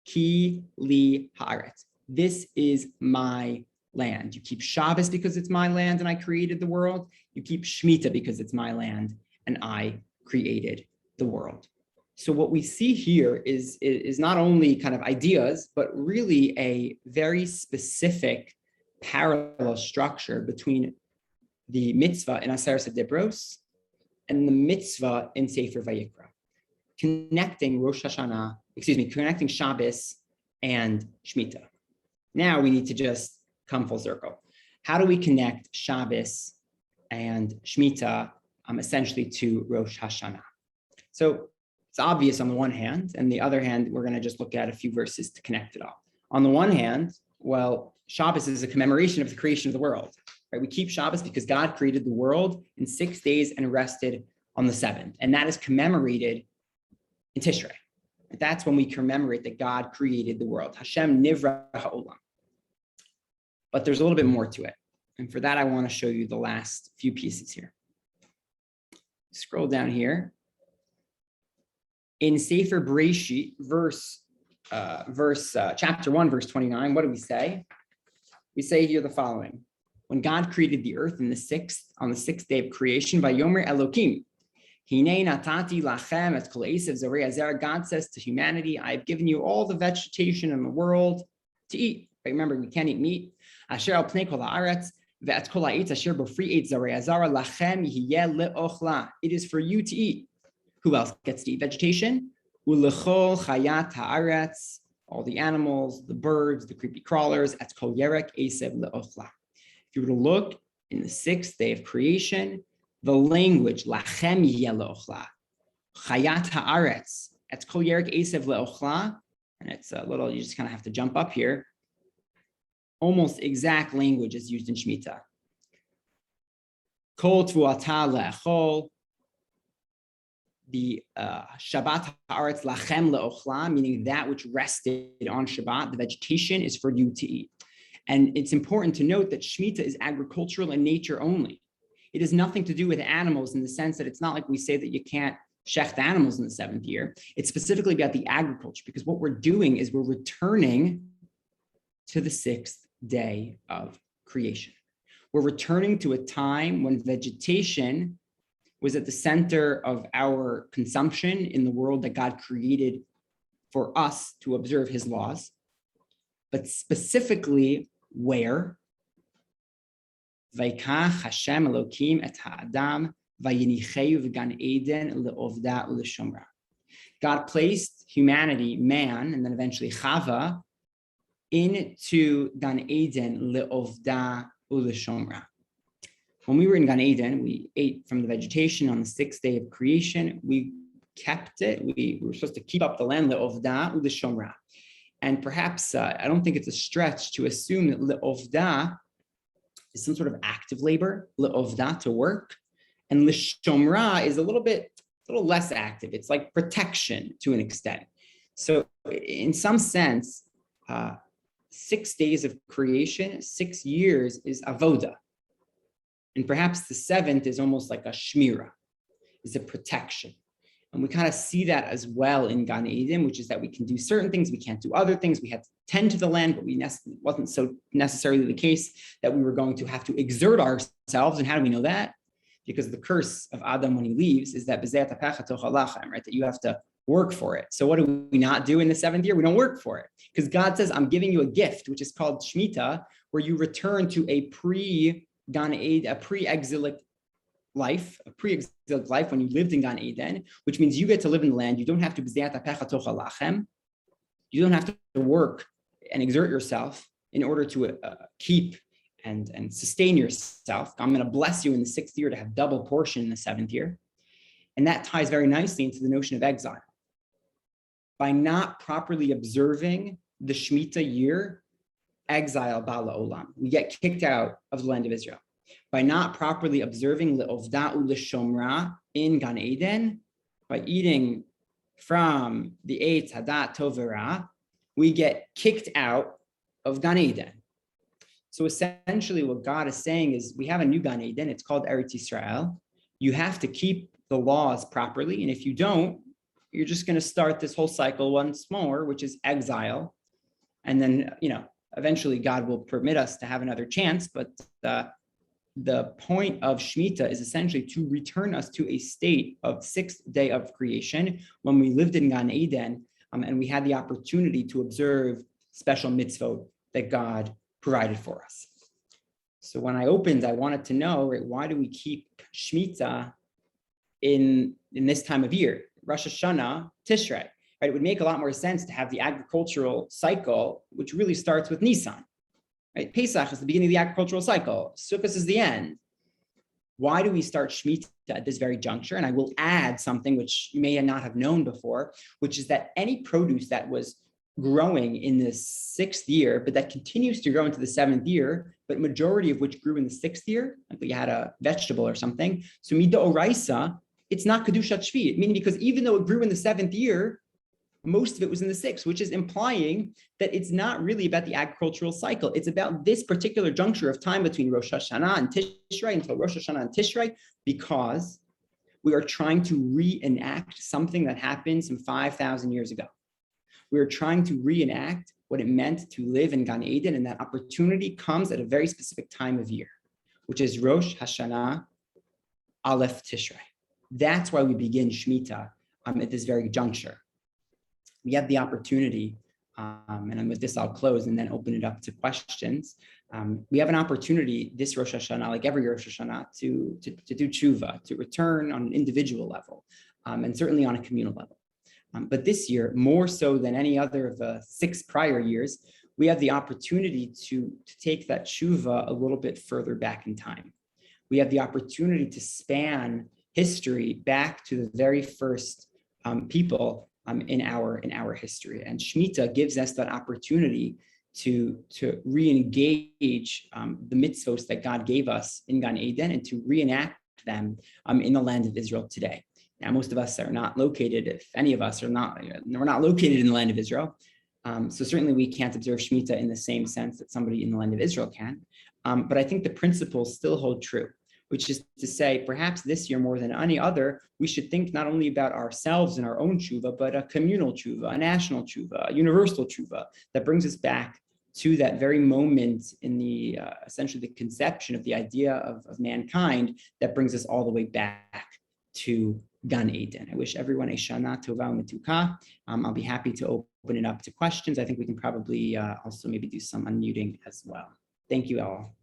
Kili Haaretz. This is my land. You keep Shabbos because it's my land and I created the world. You keep Shemitah because it's my land and I created the world. So what we see here is not only kind of ideas, but really a very specific parallel structure between the mitzvah in Aseret Dibros and the mitzvah in Sefer Vayikra, connecting connecting Shabbos and Shemitah. Now we need to just come full circle. How do we connect Shabbos and Shemitah essentially to Rosh Hashanah? So it's obvious on the one hand, and the other hand, we're going to just look at a few verses to connect it all. On the one hand, well, Shabbos is a commemoration of the creation of the world. Right? We keep Shabbos because God created the world in 6 days and rested on the seventh. And that is commemorated in Tishrei. That's when we commemorate that God created the world. Hashem nivra ha'olam. But there's a little bit more to it. And for that, I want to show you the last few pieces here. Scroll down here. In Sefer Bereshit, chapter 1, verse 29, what do we say? We say here the following. When God created the earth on the sixth day of creation, Vayomer Elokim, Hinei natati lachem et kol esav zorei azer. God says to humanity, I've given you all the vegetation in the world to eat. But remember, we can't eat meat. Asher al pnei kol haaretz ve'et kol ha'etz asher b'fri eitz zorei azara lachem yihiyeh le'ochla. It is for you to eat. Who else gets to eat vegetation? Ulechol chayat haaretz. All the animals, the birds, the creepy crawlers. Et kol yerek esav le'ochla. If you were to look in the 6th day of creation, the language lachem yihiyeh le'ochla, chayat haaretz, et kol yerek esav le'ochla, and it's a little, you just kind of have to jump up here. Almost exact language is used in Shemitah. Kol tvuata le'echol, the Shabbat haaretz lachem le'ochla, meaning that which rested on Shabbat, the vegetation is for you to eat. And it's important to note that Shemitah is agricultural in nature only. It has nothing to do with animals in the sense that it's not like we say that you can't shecht animals in the 7th year. It's specifically about the agriculture, because what we're doing is we're returning to the 6th day of creation. We're returning to a time when vegetation was at the center of our consumption in the world that God created for us to observe his laws, but specifically where Vaikach Hashem Elokim et ha'adam vayinicheu v'gan Eden le'ovda u'leshomra. God placed humanity, man, and then eventually Chava, into Gan Eden le'ovda u'leshomra. When we were in Gan Eden, we ate from the vegetation on the 6th day of creation. We kept it. We were supposed to keep up the land le'ovda u'leshomra. And perhaps I don't think it's a stretch to assume that le'ovda is some sort of active labor, le'ovda, to work, and l'shomra is a little less active. It's like protection to an extent. So in some sense, 6 days of creation, 6 years is avoda. And perhaps the 7th is almost like a shmira, is a protection. And we kind of see that as well in Gan Eden, which is that we can do certain things, we can't do other things. We had to tend to the land, but it wasn't so necessarily the case that we were going to have to exert ourselves. And how do we know that? Because the curse of Adam when he leaves is that right? That you have to work for it. So what do we not do in the seventh year? We don't work for it because God says, I'm giving you a gift, which is called Shemitah, where you return to a pre-exilic life, when you lived in Gan Eden, which means you get to live in the land. You don't have to you don't have to work and exert yourself in order to keep and sustain yourself. I'm going to bless you in the sixth year to have double portion in the seventh year. And that ties very nicely into the notion of exile. By not properly observing the Shemitah year, exile bala olam. We get kicked out of the land of Israel. By not properly observing le'ovda u'leshomra in Gan Eden, by eating from the Eitz Hadat Tov V'Ra, we get kicked out of Gan Eden. So essentially what God is saying is we have a new Gan Eden, it's called Eretz Yisrael. You have to keep the laws properly, and if you don't, you're just going to start this whole cycle once more, which is exile. And then, eventually God will permit us to have another chance, but the point of Shemitah is essentially to return us to a state of sixth day of creation when we lived in Gan Eden, and we had the opportunity to observe special mitzvot that God provided for us. So when I opened, I wanted to know, right, why do we keep Shemitah in this time of year, Rosh Hashanah, Tishrei, right? It would make a lot more sense to have the agricultural cycle, which really starts with Nisan, right? Pesach is the beginning of the agricultural cycle. Sukkot is the end. Why do we start Shemitah at this very juncture? And I will add something which you may not have known before, which is that any produce that was growing in the sixth year, but that continues to grow into the seventh year, but majority of which grew in the sixth year, like you had a vegetable or something. So Mida Oraisa, it's not Kedushat Shvi, meaning because even though it grew in the seventh year, most of it was in the sixth, which is implying that it's not really about the agricultural cycle. It's about this particular juncture of time between Rosh Hashanah and Tishrei until Rosh Hashanah and Tishrei, because we are trying to reenact something that happened some 5,000 years ago. We are trying to reenact what it meant to live in Gan Eden, and that opportunity comes at a very specific time of year, which is Rosh Hashanah Aleph Tishrei. That's why we begin Shemitah at this very juncture. We have the opportunity, and with this I'll close and then open it up to questions. We have an opportunity this Rosh Hashanah, like every Rosh Hashanah, to do tshuva, to return on an individual level, and certainly on a communal level. But this year, more so than any other of the 6 prior years, we have the opportunity to take that tshuva a little bit further back in time. We have the opportunity to span history back to the very first people in our history. And Shemitah gives us that opportunity to re-engage the mitzvos that God gave us in Gan Eden and to reenact them in the land of Israel today. Now, most of us are not located, if any of us are not, we're not located in the land of Israel. So certainly we can't observe Shemitah in the same sense that somebody in the land of Israel can. But I think the principles still hold true, which is to say, perhaps this year more than any other, we should think not only about ourselves and our own tshuva, but a communal tshuva, a national tshuva, a universal tshuva that brings us back to that very moment in the essentially the conception of the idea of mankind that brings us all the way back to Gan Eden. I wish everyone a Shana Tova Metuka. I'll be happy to open it up to questions. I think we can probably also maybe do some unmuting as well. Thank you all.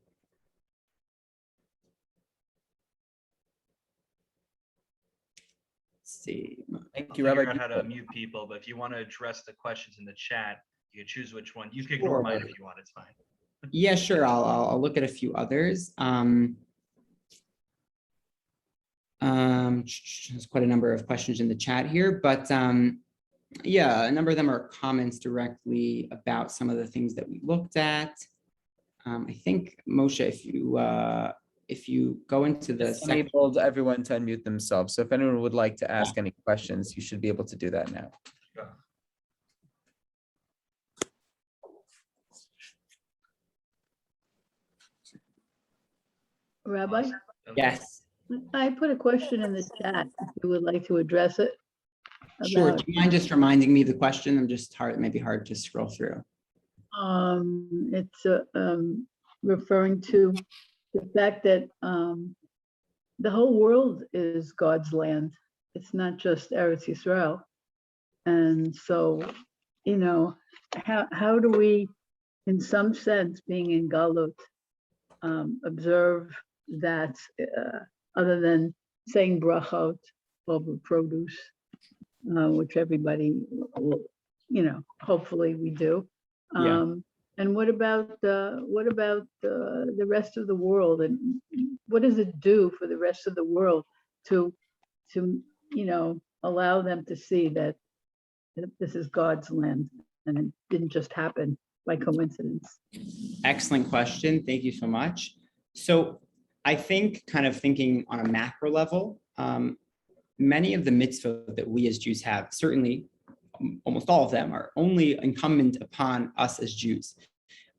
See. Thank you, Rabbi. Figure out how to mute people, but if you want to address the questions in the chat, you can choose which one. You can ignore mine if you want. It's fine. Yeah, sure. I'll look at a few others. There's quite a number of questions in the chat here, but yeah, a number of them are comments directly about some of the things that we looked at. I think Moshe, if you go into the It's enabled everyone to unmute themselves. So if anyone would like to ask any questions, you should be able to do that now. Rabbi, Yes. I put a question in the chat if you would like to address it. Sure. about- Do you mind just reminding me of the question? I'm just maybe hard to scroll through. It's referring to the fact that the whole world is God's land. It's not just Eretz Yisrael. And so, how do we, in some sense, being in Galut, observe that other than saying brachot over produce, which everybody will, hopefully we do. Yeah. And what about the rest of the world, and what does it do for the rest of the world to allow them to see that this is God's land and it didn't just happen by coincidence? Excellent question. Thank you so much. So I think, kind of thinking on a macro level, many of the mitzvot that we as Jews have, certainly almost all of them, are only incumbent upon us as Jews.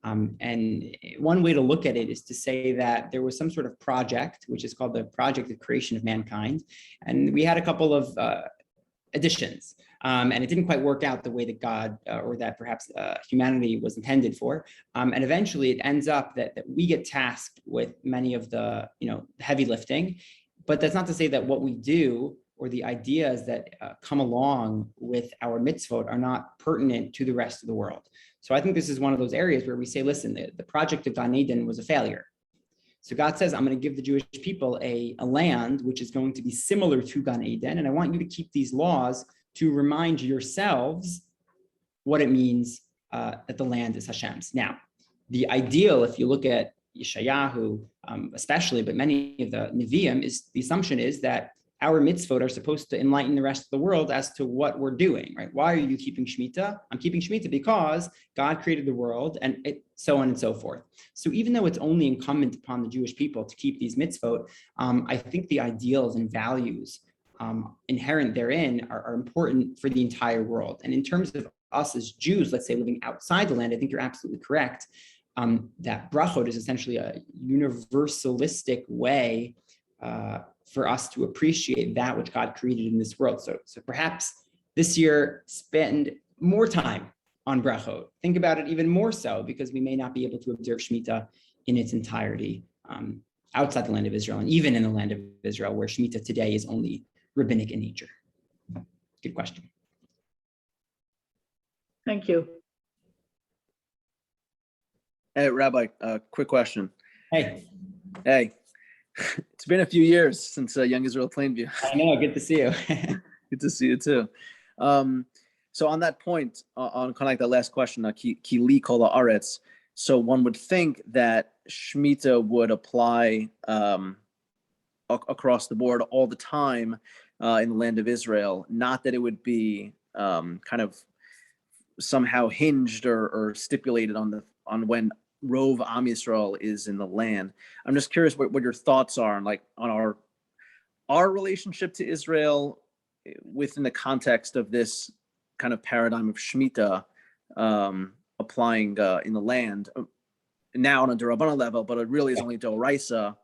And one way to look at it is to say that there was some sort of project, which is called the Project of Creation of Mankind. And we had a couple of additions. And it didn't quite work out the way that God or that perhaps humanity was intended for. And eventually it ends up that we get tasked with many of the heavy lifting. But that's not to say that what we do or the ideas that come along with our mitzvot are not pertinent to the rest of the world. So I think this is one of those areas where we say, listen, the project of Gan Eden was a failure. So God says, I'm going to give the Jewish people a land which is going to be similar to Gan Eden, and I want you to keep these laws to remind yourselves what it means that the land is Hashem's. Now, the ideal, if you look at Yeshayahu especially, but many of the Nevi'im, is the assumption is that our mitzvot are supposed to enlighten the rest of the world as to what we're doing, right? Why are you keeping Shemitah? I'm keeping Shemitah because God created the world, and so on and so forth. So even though it's only incumbent upon the Jewish people to keep these mitzvot, I think the ideals and values inherent therein are important for the entire world. And in terms of us as Jews, let's say living outside the land, I think you're absolutely correct. That brachot is essentially a universalistic way for us to appreciate that which God created in this world. So perhaps this year, spend more time on brachot. Think about it even more so, because we may not be able to observe Shemitah in its entirety outside the land of Israel, and even in the land of Israel, where Shemitah today is only rabbinic in nature. Good question. Thank you. Hey, Rabbi, quick question. Hey, It's been a few years since Young Israel Plainview. I know, good to see you. Good to see you too. So on that point, on kind of like the last question, ki li kol haaretz, so one would think that Shemitah would apply across the board all the time in the land of Israel, not that it would be kind of somehow hinged or stipulated on when Rov Am Yisrael is in the land. I'm just curious what your thoughts are on our relationship to Israel within the context of this kind of paradigm of Shemitah applying in the land now on a D'Rabbanan level, but it really is only D'Oraisa,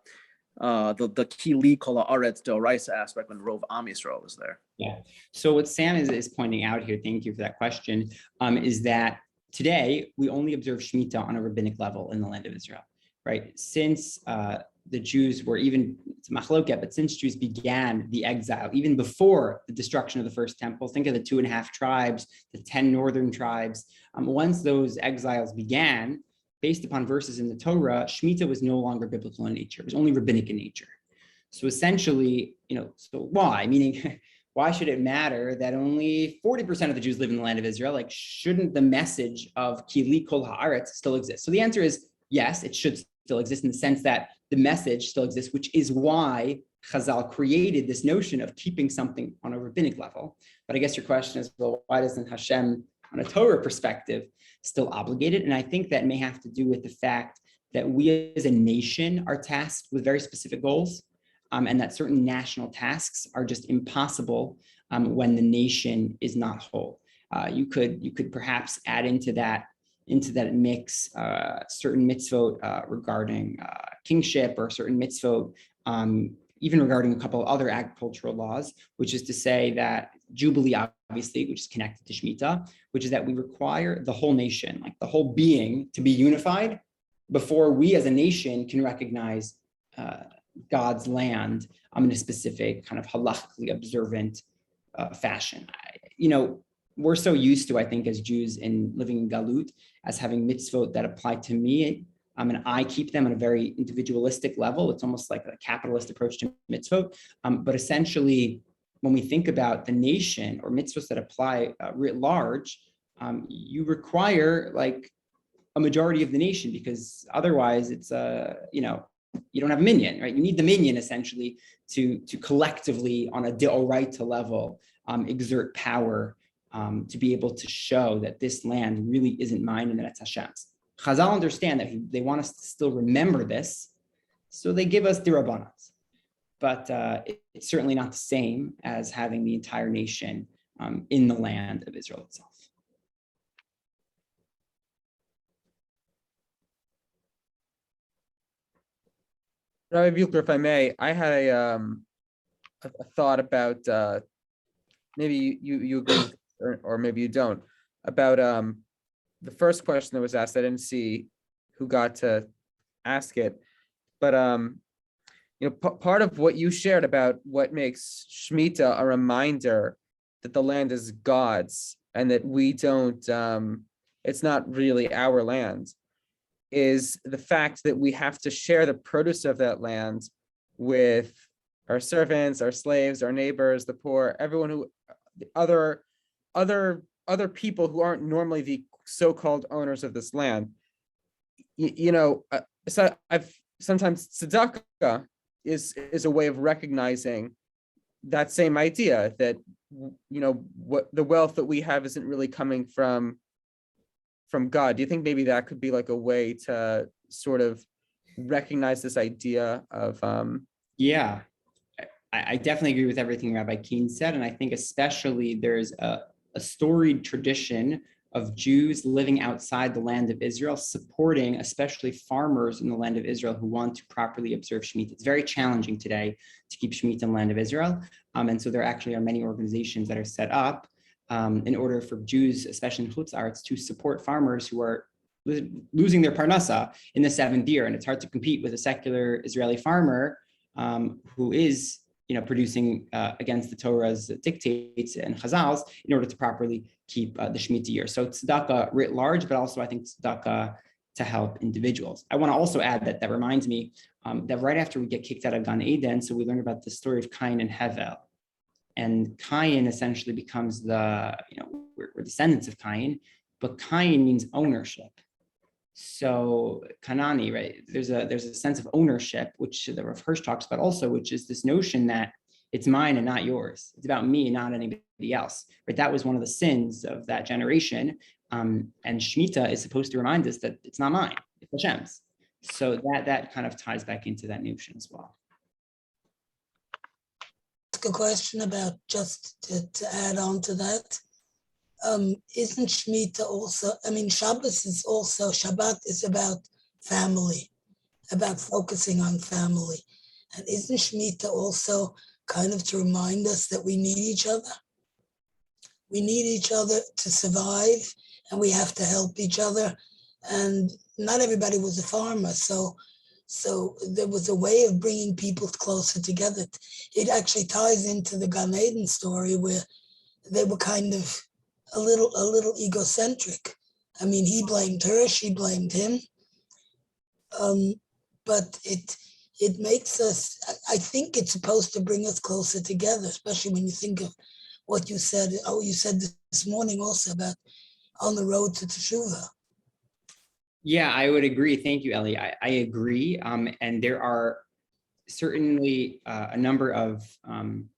the ki li kol haaretz D'Oraisa aspect when Rov Am Yisrael is there. Yeah. So what Sam is pointing out here, thank you for that question, is that today we only observe Shemitah on a rabbinic level in the land of Israel, right? Since the Jews were it's machloket, but since Jews began the exile, even before the destruction of the first temple, think of the 2.5 tribes, the 10 northern tribes. Once those exiles began, based upon verses in the Torah, Shemitah was no longer biblical in nature. It was only rabbinic in nature. So essentially, so why? Meaning, why should it matter that only 40% of the Jews live in the land of Israel? Like, shouldn't the message of ki li kol haaretz still exist? So the answer is yes, it should still exist in the sense that the message still exists, which is why Chazal created this notion of keeping something on a rabbinic level. But I guess your question is, well, why doesn't Hashem, on a Torah perspective, still obligate it? And I think that may have to do with the fact that we as a nation are tasked with very specific goals. And that certain national tasks are just impossible when the nation is not whole. You could perhaps add into that mix certain mitzvot regarding kingship, or certain mitzvot even regarding a couple of other agricultural laws, which is to say that Jubilee, obviously, which is connected to Shemitah, which is that we require the whole nation, like the whole being, to be unified before we as a nation can recognize God's land in a specific kind of halachically observant fashion. we're so used to, I think, as Jews in living in Galut, as having mitzvot that apply to me, and I keep them on a very individualistic level. It's almost like a capitalist approach to mitzvot. But essentially, when we think about the nation or mitzvahs that apply writ large, you require like a majority of the nation, because otherwise it's you don't have a minyan, right? You need the minyan essentially to collectively on a deoraita level exert power to be able to show that this land really isn't mine and that it's Hashem's. Chazal understand that they want us to still remember this, so they give us dirabbanans. But it's certainly not the same as having the entire nation in the land of Israel itself. Rabbi Buechler, if I may, I had a thought about maybe you agree with, or maybe you don't, about the first question that was asked. I didn't see who got to ask it, but part of what you shared about what makes Shemitah a reminder that the land is God's and that we don't, it's not really our land, is the fact that we have to share the produce of that land with our servants, our slaves, our neighbors, the poor, everyone who, other people who aren't normally the so-called owners of this land. So I've sometimes tzedakah is a way of recognizing that same idea that what the wealth that we have isn't really coming from God. Do you think maybe that could be like a way to sort of recognize this idea of Yeah, I definitely agree with everything Rabbi Keen said, and I think especially there's a storied tradition of Jews living outside the land of Israel, supporting especially farmers in the land of Israel who want to properly observe Shemitah. It's very challenging today to keep Shemitah in the land of Israel. And so there actually are many organizations that are set up in order for Jews, especially in Chutz Aretz, to support farmers who are losing their parnasa in the seventh year. And it's hard to compete with a secular Israeli farmer who is producing against the Torah's dictates and chazals in order to properly keep the Shemitah year. So tzedakah writ large, but also I think tzedakah to help individuals. I want to also add that reminds me that right after we get kicked out of Gan Eden, so we learn about the story of Cain and Hevel. And Cain essentially becomes we're descendants of Cain, but Cain means ownership. So Kanani, right? There's a sense of ownership, which the Rav Hirsch talks about also, which is this notion that it's mine and not yours. It's about me and not anybody else. Right? That was one of the sins of that generation. And Shemitah is supposed to remind us that it's not mine, it's Hashem's. So that kind of ties back into that notion as well. Ask a question about, just to add on to that. Isn't Shemitah also, Shabbos is also, Shabbat is about family, about focusing on family. And isn't Shemitah also kind of to remind us that we need each other? We need each other to survive, and we have to help each other. And not everybody was a farmer, so there was a way of bringing people closer together. It actually ties into the Gan Eden story where they were kind of a little egocentric. He blamed her, she blamed him. But it makes us, I think it's supposed to bring us closer together, especially when you think of what you said. Oh, you said this morning also about on the road to Teshuvah. Yeah, I would agree. Thank you, Ellie. I agree. And there are certainly a number of kind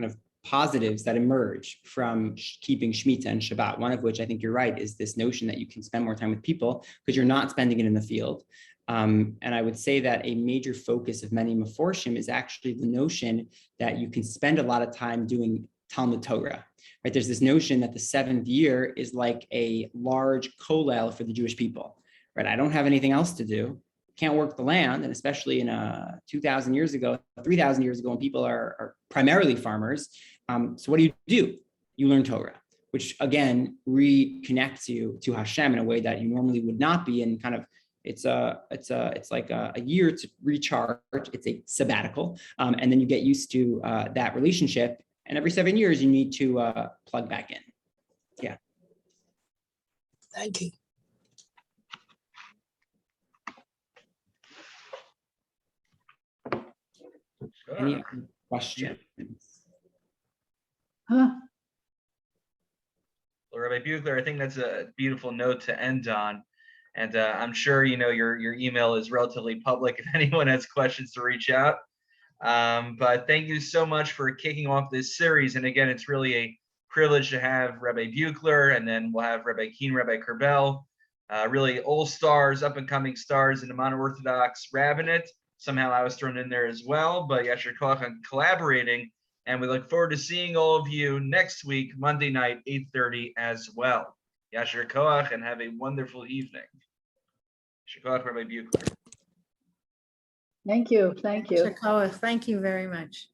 of positives that emerge from keeping Shemitah and Shabbat. One of which, I think you're right, is this notion that you can spend more time with people because you're not spending it in the field. And I would say that a major focus of many Meforshim is actually the notion that you can spend a lot of time doing Talmud Torah. Right? There's this notion that the seventh year is like a large kollel for the Jewish people. Right? I don't have anything else to do. Can't work the land, and especially in 2,000 years ago, 3,000 years ago, when people are primarily farmers. So what do? You learn Torah, which again reconnects you to Hashem in a way that you normally would not be. And kind of it's like a year to recharge. It's a sabbatical, and then you get used to that relationship. And every 7 years, you need to plug back in. Thank you. Any other questions? Huh? Well, Rabbi Buechler, I think that's a beautiful note to end on. And I'm sure you know your email is relatively public if anyone has questions to reach out. But thank you so much for kicking off this series. And again, it's really a privilege to have Rabbi Buechler, and then we'll have Rabbi Keen, Rabbi Kerbel, really old stars, up and coming stars in the modern Orthodox rabbinate. Somehow I was thrown in there as well, but Yasher Koach on collaborating. And we look forward to seeing all of you next week, Monday night, 8:30 as well. Yasher Koach, and have a wonderful evening. Yasher Koach, Rabbi Buechler. Thank you. Thank you. Shakoa, thank you very much.